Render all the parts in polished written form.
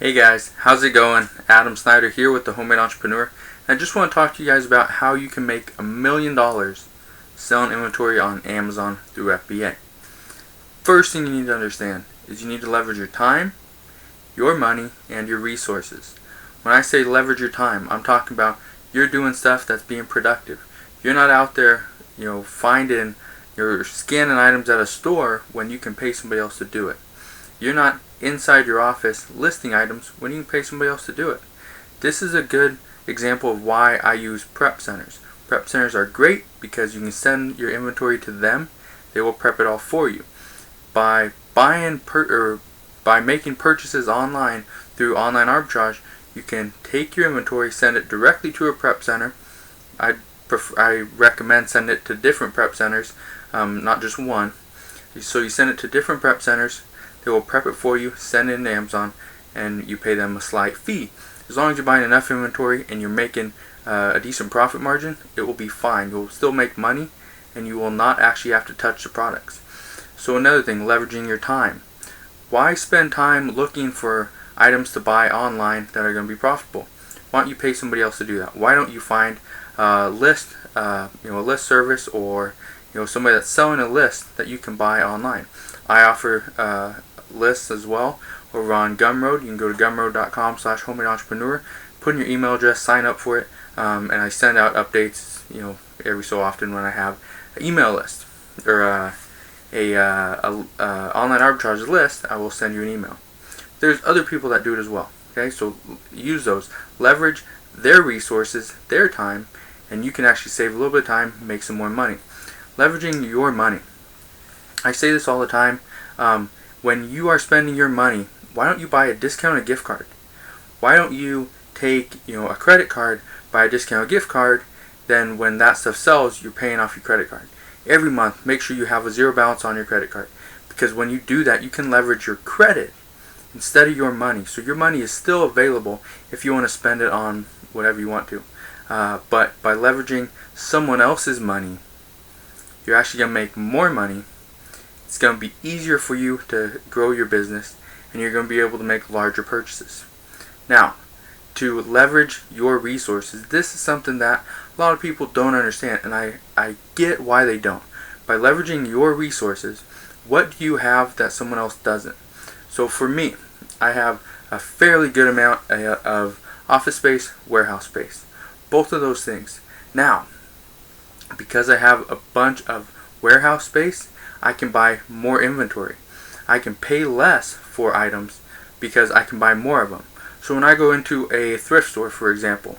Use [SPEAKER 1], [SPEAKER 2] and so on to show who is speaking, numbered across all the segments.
[SPEAKER 1] Hey guys, how's it going? Adam Snyder here with the Homemade Entrepreneur. And I just want to talk to you guys about how you can make $1 million selling inventory on Amazon through FBA. First thing you need to understand is you need to leverage your time, your money, and your resources. When I say leverage your time, I'm talking about you're doing stuff that's being productive. You're not out there, finding, you're scanning items at a store when you can pay somebody else to do it. You're not inside your office listing items when you can pay somebody else to do it. This is a good example of why I use prep centers. Prep centers are great because you can send your inventory to them. They will prep it all for you. By making purchases online through online arbitrage, you can take your inventory, send it directly to a prep center. I recommend send it to different prep centers, not just one. So you send it to different prep centers. They will prep it for you, send it to Amazon, and you pay them a slight fee. As long as you're buying enough inventory and you're making a decent profit margin, it will be fine. You'll still make money, and you will not actually have to touch the products. So another thing, leveraging your time. Why spend time looking for items to buy online that are going to be profitable? Why don't you pay somebody else to do that? Why don't you find a list service, or somebody that's selling a list that you can buy online? I offer lists as well over on Gumroad. You can go to gumroad.com/homemade-entrepreneur, put in your email address, sign up for it, and I send out updates every so often when I have an email list or online arbitrage list. I will send you an email. There's other people that do it as well. Okay, so use those, leverage their resources, their time, and you can actually save a little bit of time, make some more money. Leveraging your money. I say this all the time. When you are spending your money, why don't you buy a discounted gift card? Why don't you take a credit card, buy a discounted gift card, then when that stuff sells, you're paying off your credit card. Every month, make sure you have a zero balance on your credit card, because when you do that, you can leverage your credit instead of your money. So your money is still available if you want to spend it on whatever you want to. But by leveraging someone else's money, you're actually going to make more money. It's going to be easier for you to grow your business, and you're going to be able to make larger purchases. Now, to leverage your resources, this is something that a lot of people don't understand, and I get why they don't. By leveraging your resources, what do you have that someone else doesn't? So for me, I have a fairly good amount of office space, warehouse space, both of those things. Now, because I have a bunch of warehouse space, I can buy more inventory. I can pay less for items because I can buy more of them. So when I go into a thrift store, for example,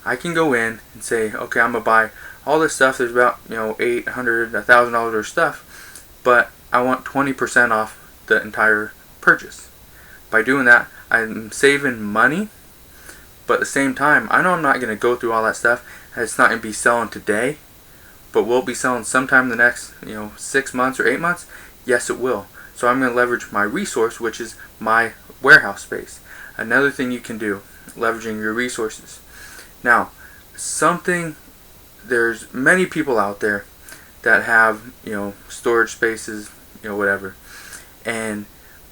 [SPEAKER 1] I can go in and say, okay, I'm going to buy all this stuff. There's about $800, $1,000 of stuff, but I want 20% off the entire purchase. By doing that, I'm saving money, but at the same time, I know I'm not going to go through all that stuff, and it's not going to be selling today. But will it be selling sometime in the next 6 months or 8 months? Yes, it will. So I'm going to leverage my resource, which is my warehouse space. Another thing you can do, leveraging your resources. Now, there's many people out there that have storage spaces, whatever, and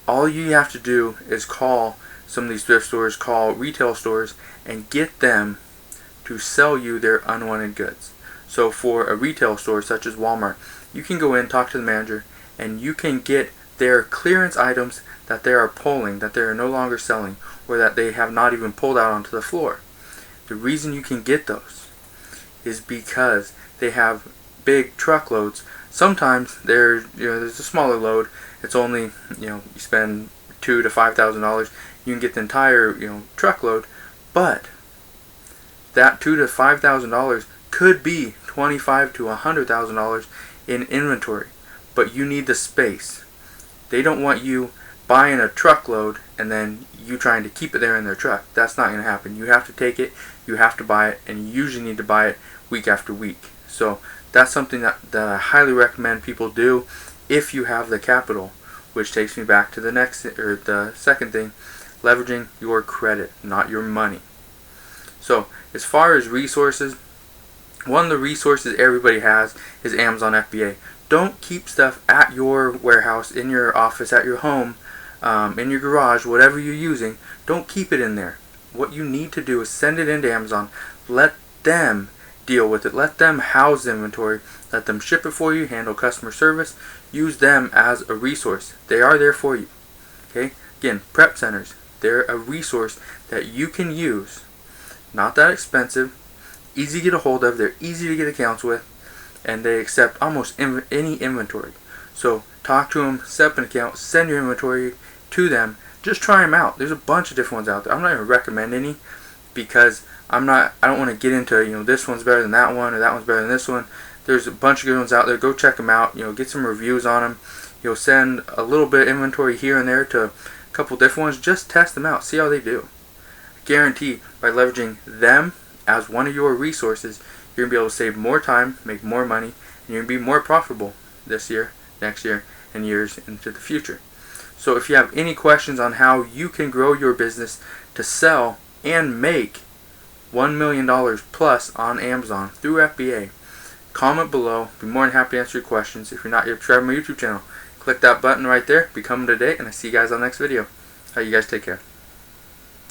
[SPEAKER 1] all you have to do is call some of these thrift stores, call retail stores, and get them to sell you their unwanted goods. So for a retail store such as Walmart, you can go in, talk to the manager, and you can get their clearance items that they are pulling, that they are no longer selling, or that they have not even pulled out onto the floor. The reason you can get those is because they have big truckloads. Sometimes there's a smaller load. It's only you spend $2,000 to $5,000. You can get the entire truckload, but that $2,000 to $5,000 could be $25,000 to $100,000 in inventory, but you need the space. They don't want you buying a truckload and then you trying to keep it there in their truck. That's not going to happen. You have to take it, you have to buy it, and you usually need to buy it week after week. So that's something that I highly recommend people do if you have the capital, which takes me back to the second thing, leveraging your credit, not your money. So as far as resources, one of the resources everybody has is Amazon FBA. Don't keep stuff at your warehouse, in your office, at your home. in your garage, whatever you're using, don't keep it in there. What you need to do is send it into Amazon. Let them deal with it. Let them house the inventory. Let them ship it for you, handle customer service. Use them as a resource. They are there for you. Okay? Again, prep centers. They're a resource that you can use. Not that expensive. Easy to get a hold of. They're easy to get accounts with. And they accept almost any inventory. So talk to them, set up an account, send your inventory to them. Just try them out. There's a bunch of different ones out there. I'm not even recommend any because I don't want to get into, this one's better than that one or that one's better than this one. There's a bunch of good ones out there. Go check them out. Get some reviews on them. Send a little bit of inventory here and there to a couple different ones. Just test them out. See how they do. I guarantee by leveraging them as one of your resources, you're going to be able to save more time, make more money, and you're going to be more profitable this year, next year, and years into the future. So if you have any questions on how you can grow your business to sell and make $1 million plus on Amazon through FBA, comment below. Be more than happy to answer your questions. If you're not yet subscribed to my YouTube channel, click that button right there, become up to date, and I see you guys on the next video. You guys take care.